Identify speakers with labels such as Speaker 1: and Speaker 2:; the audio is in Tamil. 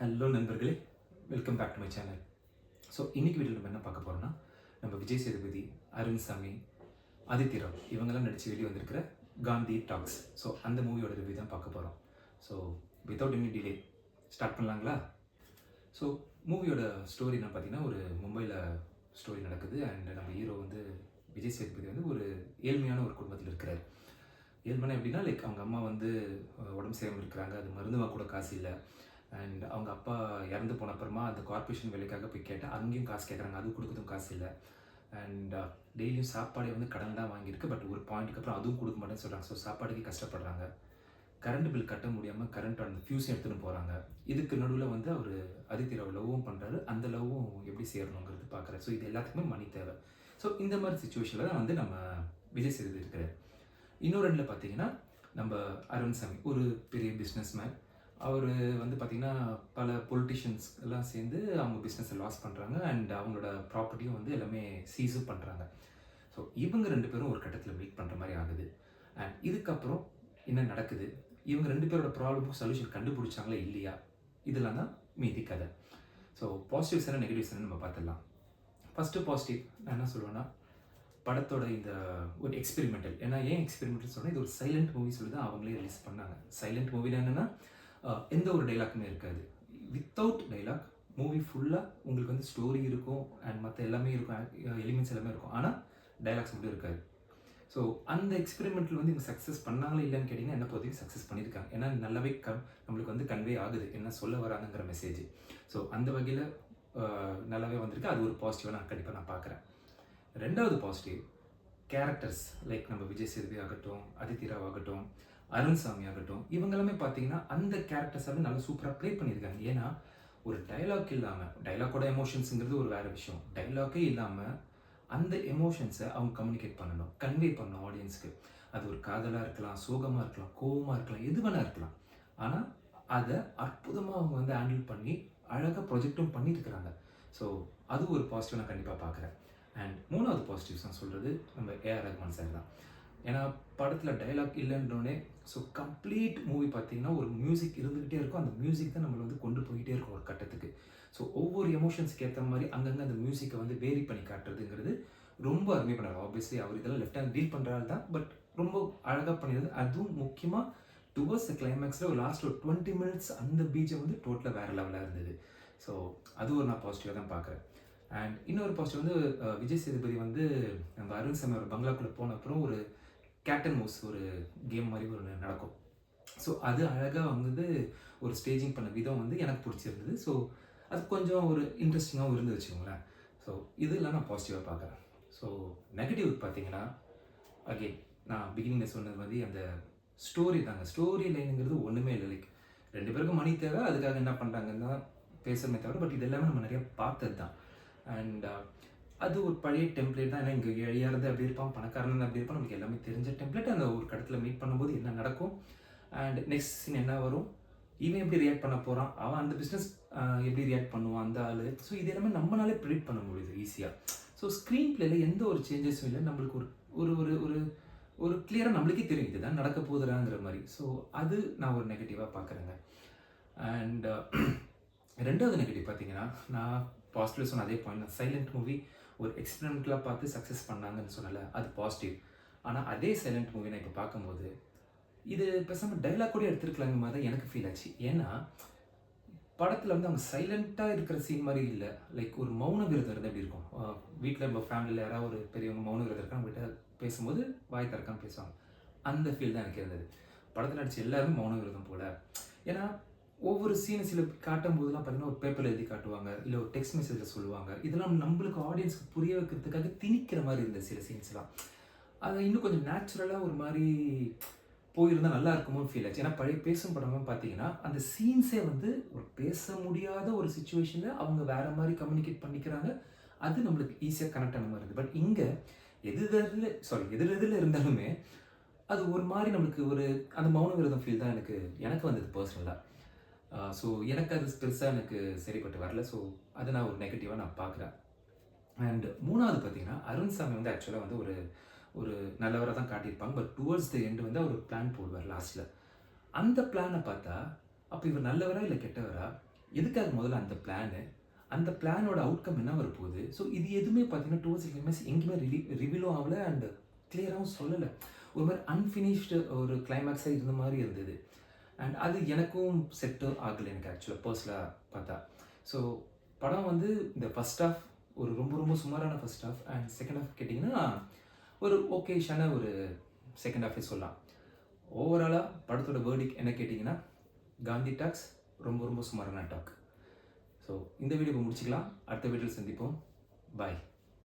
Speaker 1: ஹலோ நண்பர்களே, welcome back to my channel. So இன்றைக்கி வீடியோவில் நம்ம என்ன பார்க்க போகிறோம்னா, நம்ம விஜய் சேதுபதி, அருண் சாமி, ஆதித்ய ராவ் இவங்கெல்லாம் நடித்து வெளியே வந்திருக்கிற காந்தி டாக்ஸ். ஸோ அந்த மூவியோட ரிவ்யூ தான் பார்க்க போகிறோம். So without any delay start பண்ணலாங்களா? ஸோ மூவியோட ஸ்டோரி என்ன பார்த்தீங்கன்னா, ஒரு மும்பையில் ஸ்டோரி நடக்குது. அண்ட் நம்ம ஹீரோ வந்து விஜய் சேதுபதி வந்து ஒரு ஏழ்மையான ஒரு குடும்பத்தில் இருக்கிறார். ஏழ்மையான எப்படின்னா, லைக் அவங்க அம்மா வந்து உடம்பு சரியாமல் இருக்கிறாங்க, அது மருந்து வாங்க கூட காசு இல்லை. அண்ட் அவங்க அப்பா இறந்து போன அப்புறமா அந்த கார்ப்பரேஷன் வேலைக்காக போய் கேட்டால் அங்கேயும் காசு கேட்குறாங்க, அது கொடுக்கறதும் காசு இல்லை. அண்ட் டெய்லியும் சாப்பாடே வந்து கடன் தான் வாங்கியிருக்கு. பட் ஒரு பாயிண்ட்டுக்கு அப்புறம் அதுவும் கொடுக்க மாட்டேன்னு சொல்கிறாங்க. ஸோ சாப்பாடுக்கு கஷ்டப்படுறாங்க. கரண்ட் பில் கட்ட முடியாமல் கரண்ட் அந்த ஃபியூஸும் எடுத்துகிட்டு போகிறாங்க. இதுக்கு நடுவில் வந்து அவர் ஆதித்ய ராவ் லவ்வும் பண்ணுறாரு. அந்த லவ்வும் எப்படி சேரணுங்கிறது பார்க்குறாரு. ஸோ இது எல்லாத்துக்குமே மணி தேவை. ஸோ இந்த மாதிரி சுச்சுவேஷனில் தான் வந்து நம்ம விஜய் சேதுபதி இருக்கிறார். இன்னொரு ரெண்டில் பார்த்தீங்கன்னா, நம்ம அருண் சாமி ஒரு பெரிய பிஸ்னஸ் மேன். அவர் வந்து பார்த்திங்கன்னா பல பொலிட்டிஷியன்ஸ் எல்லாம் சேர்ந்து அவங்க பிஸ்னஸை லாஸ் பண்ணுறாங்க. அண்ட் அவங்களோட ப்ராப்பர்ட்டியும் வந்து எல்லாமே சீஸும் பண்ணுறாங்க. ஸோ இவங்க ரெண்டு பேரும் ஒரு கட்டத்தில் மீட் பண்ணுற மாதிரி ஆகுது. அண்ட் இதுக்கப்புறம் என்ன நடக்குது, இவங்க ரெண்டு பேரோட ப்ராப்ளமுக்கு சொல்யூஷன் கண்டுபிடிச்சாங்களா இல்லையா, இதெல்லாம் தான் மீதி கதை. ஸோ பாசிட்டிவ்ஸ் என்ன நெகட்டிவ்ஸ் என்ன நம்ம பார்த்துடலாம். ஃபஸ்ட்டு பாசிட்டிவ் நான் என்ன சொல்லுவேன்னா, படத்தோட இந்த ஒரு எக்ஸ்பெரிமெண்டல். ஏன்னா ஏன் எக்ஸ்பெரிமெண்டல் சொன்னால், இது ஒரு சைலண்ட் மூவி சொல்லி தான் அவங்களே ரிலீஸ் பண்ணாங்க. சைலண்ட் மூவியில் என்னென்னா எந்த ஒரு டைலாக்குமே இருக்காது. வித்தவுட் டைலாக் மூவி ஃபுல்லாக உங்களுக்கு வந்து ஸ்டோரி இருக்கும் அண்ட் மற்ற எல்லாமே இருக்கும், எலிமெண்ட்ஸ் எல்லாமே இருக்கும். ஆனால் டைலாக்ஸ் மட்டும் இருக்காது. ஸோ அந்த எக்ஸ்பெரிமெண்ட்டில் வந்து இவங்க சக்ஸஸ் பண்ணாங்களா இல்லைன்னு கேட்டிங்கன்னா, என்ன பொறுத்தவரைக்கும் சக்ஸஸ் பண்ணியிருக்காங்க. ஏன்னா நல்லாவே நம்மளுக்கு வந்து கன்வே ஆகுது என்ன சொல்ல வராங்கிற மெசேஜ். ஸோ அந்த வகையில் நல்லாவே வந்திருக்கு. அது ஒரு பாசிட்டிவாக நான் கண்டிப்பாக பார்க்குறேன். ரெண்டாவது பாசிட்டிவ், கேரக்டர்ஸ் லைக் நம்ம விஜய் சேதுபதி ஆகட்டும், ஆதித்ய ராவ் ஆகட்டும், அருண் சாமி ஆகட்டும், இவங்களுமே பார்த்தீங்கன்னா அந்த கேரக்டர்ஸாவே நல்லா சூப்பராக ப்ளே பண்ணியிருக்காங்க. ஏன்னா ஒரு டைலாக் இல்லாமல், டைலாக்கோட எமோஷன்ஸுங்கிறது ஒரு வேறு விஷயம், டைலாக்கே இல்லாமல் அந்த எமோஷன்ஸை அவங்க கம்யூனிகேட் பண்ணணும், கன்வே பண்ணணும் ஆடியன்ஸ்க்கு. அது ஒரு காதலாக இருக்கலாம், சோகமாக இருக்கலாம், கோவமாக இருக்கலாம், எது வேணா இருக்கலாம். ஆனால் அதை அற்புதமாக அவங்க வந்து ஹேண்டில் பண்ணி அழகாக ப்ரொஜெக்டும் பண்ணியிருக்கிறாங்க. ஸோ அது ஒரு பாசிட்டிவ் நான் கண்டிப்பாக பார்க்குறேன். அண்ட் மூணாவது பாசிட்டிவ்ஸ் நான் சொல்கிறது நம்ம ஏஆர் ரஹ்மான் சார் தான். ஏன்னா படத்தில் டைலாக் இல்லைன்றோடனே ஸோ கம்ப்ளீட் மூவி பார்த்தீங்கன்னா ஒரு மியூசிக் இருந்துக்கிட்டே இருக்கும். அந்த மியூசிக் தான் நம்மளை வந்து கொண்டு போய்கிட்டே இருக்கும் ஒரு கட்டத்துக்கு. ஸோ ஒவ்வொரு எமோஷன்ஸ்க்கு ஏற்ற மாதிரி அங்கங்கே அந்த மியூசிக்கை வந்து வேரி பண்ணி காட்டுறதுங்கிறது ரொம்ப அருமையாக பண்ணார். ஆப்வியஸ்லி அவர் இதெல்லாம் லெஃப்ட் ஹேண்ட் டீல் பண்ணுறாரு தான், பட் ரொம்ப அழகாக பண்ணிடுது. அதுவும் முக்கியமாக டுவர்ட்ஸ் த கிளைமேக்ஸில் ஒரு லாஸ்ட் ஒரு 20 மினிட்ஸ் அந்த பீச்சை வந்து டோட்டலாக வேறு லெவலாக இருந்தது. ஸோ அது ஒரு நான் பாசிட்டிவாக தான் பார்க்குறேன். அண்ட் இன்னொரு பாசிட்டிவ் வந்து விஜய் சேதுபதி வந்து நம்ம அருண் சாமி ஒரு பங்களாக்குள்ளே போன அப்புறம் ஒரு கேட் அண்ட் மவுஸ் ஒரு கேம் மாதிரி ஒரு நடக்கும். ஸோ அது அழகாக வந்து ஒரு ஸ்டேஜிங் பண்ண விதம் வந்து எனக்கு பிடிச்சிருந்தது. ஸோ அது கொஞ்சம் ஒரு இன்ட்ரெஸ்டிங்காகவும் இருந்து வச்சுக்கோங்களேன். ஸோ இதெல்லாம் நான் பாசிட்டிவாக பார்க்குறேன். ஸோ நெகட்டிவ் பார்த்தீங்கன்னா, அகெயின் நான் பிகினிங்கில் சொன்னது மாதிரி அந்த ஸ்டோரி தாங்க. ஸ்டோரி லைனுங்கிறது ஒன்றுமே இல்லை. லைக் ரெண்டு பேருக்கும் மணி தேவை, அதுக்காக என்ன பண்ணுறாங்கன்னா பேசுகிறமே தவிர, பட் இது எல்லாமே நம்ம நிறையா பார்த்தது தான். அண்ட் அது ஒரு பழைய டெம்ப்ளேட் தான். ஏன்னா இங்கே எழியாரது அப்படி இருப்பான், பணக்காரன் அப்படி இருப்பான், நமக்கு எல்லாமே தெரிஞ்ச டெம்ப்ளேட். அந்த ஒரு கடத்தில் மீட் பண்ணும்போது என்ன நடக்கும், அண்ட் நெக்ஸ்ட் சீன் என்ன வரும், இவன் எப்படி ரியாக்ட் பண்ண போகிறான், அவன் அந்த பிஸ்னஸ் எப்படி ரியாக்ட் பண்ணுவான் அந்த ஆள். ஸோ இது எல்லாமே நம்மளாலே ப்ரிடிக்ட் பண்ண முடியுது ஈஸியாக. ஸோ ஸ்க்ரீன் பிளேயில் எந்த ஒரு சேஞ்சஸும் இல்லை. நம்மளுக்கு ஒரு ஒரு ஒரு ஒரு ஒரு கிளியராக நம்மளுக்கே தெரியும் இதுதான் நடக்க போகுதுறாங்கிற மாதிரி. ஸோ அது நான் ஒரு நெகட்டிவாக பார்க்குறேங்க. அண்ட் ரெண்டாவது நெகட்டிவ் பார்த்தீங்கன்னா, நான் பாசிட்டிவ் சொன்ன அதே பாயிண்ட் தான். சைலண்ட் மூவி ஒரு எக்ஸ்பெரிமெண்டலாக பார்த்து சக்ஸஸ் பண்ணாங்கன்னு சொன்னல, அது பாசிட்டிவ். ஆனால் அதே சைலண்ட் மூவி நான் இப்போ பார்க்கும்போது இது பேசாமல் டைலாக் கூட எடுத்துருக்கலாங்க மாதிரி தான் எனக்கு ஃபீல் ஆச்சு. ஏன்னா படத்தில் வந்து அவங்க சைலண்ட்டாக இருக்கிற சீன் மாதிரி இல்லை. லைக் ஒரு மௌன விரதம் இருந்தால் எப்படி இருக்கும், வீட்டில் நம்ம ஃபேமிலியில் யாராவது ஒரு பெரியவங்க மௌன விரதம் இருக்காங்க, அவங்ககிட்ட பேசும்போது வாய் திறக்காமல் பேசுவாங்க. அந்த ஃபீல் தான் எனக்கு இருந்தது. படத்தில் நடிச்ச எல்லாருமே மௌன விரதம் போல். ஏன்னா ஒவ்வொரு சீனை சில காட்டும் போதெல்லாம் பார்த்தீங்கன்னா ஒரு பேப்பரில் எழுதி காட்டுவாங்க, இல்லை ஒரு டெக்ஸ்ட் மெசேஜில் சொல்லுவாங்க. இதெல்லாம் நம்மளுக்கு ஆடியன்ஸ்க்கு புரிய வைக்கிறதுக்காக திணிக்கிற மாதிரி இருந்த சில சீன்ஸ்லாம். அதை இன்னும் கொஞ்சம் நேச்சுரலாக ஒரு மாதிரி போயிருந்தால் நல்லா இருக்குமோன்னு ஃபீல் ஆச்சு. ஏன்னா பழைய பேசும் படமாக பார்த்தீங்கன்னா அந்த சீன்ஸே வந்து ஒரு பேச முடியாத ஒரு சுச்சுவேஷனில் அவங்க வேறு மாதிரி கம்யூனிகேட் பண்ணிக்கிறாங்க. அது நம்மளுக்கு ஈஸியாக கனெக்ட் ஆன மாதிரி இருக்குது. பட் இங்கே எதிரெதில் இருந்தாலுமே அது ஒரு மாதிரி நம்மளுக்கு ஒரு அந்த மௌன விரதம் ஃபீல் தான் எனக்கு வந்தது பர்சனலாக. ஸோ எனக்கு அது பெருசாக எனக்கு சரிப்பட்டு வரல. ஸோ அதை நான் ஒரு நெகட்டிவாக நான் பார்க்குறேன். அண்ட் மூணாவது பார்த்தீங்கன்னா, அருண் சாமி வந்து ஆக்சுவலாக வந்து ஒரு ஒரு நல்லவராக தான் காட்டியிருப்பாங்க. பட் டுவர்ட்ஸ் த எண்டு வந்து அவர் ஒரு பிளான் போடுவார் லாஸ்ட்டில். அந்த பிளானை பார்த்தா அப்போ இவர் நல்லவரா இல்லை கெட்டவரா, எதுக்காக முதல்ல அந்த பிளானு, அந்த பிளானோட அவுட்கம் என்ன வரப்போகுது. ஸோ இது எதுவுமே பார்த்தீங்கன்னா டுவர்ட்ஸ் கிளைமேக்ஸ் எங்கேயுமே ரிவீலும் ஆகலை அண்ட் கிளியராகவும் சொல்லலை. ஒரு மாதிரி அன்ஃபினிஷ்டு ஒரு கிளைமேக்ஸாக இருந்த மாதிரி இருந்தது. அண்ட் அது எனக்கும் செட்டு ஆகலை எனக்கு ஆக்சுவலாக பர்சனலாக பார்த்தா. ஸோ படம் வந்து இந்த ஃபஸ்ட் ஹாஃப் ஒரு ரொம்ப ரொம்ப சுமாரான first half and second half கேட்டிங்கன்னா ஒரு ஓகேஷான ஒரு செகண்ட் ஹாஃபே சொல்லலாம். ஓவராலாக படத்தோட வேர்டிக் என்ன கேட்டிங்கன்னா காந்தி டாக்ஸ் ரொம்ப ரொம்ப சுமாரான டாக். ஸோ இந்த வீடியோ முடிச்சுக்கலாம். அடுத்த வீடியோவில் சந்திப்போம். பாய்.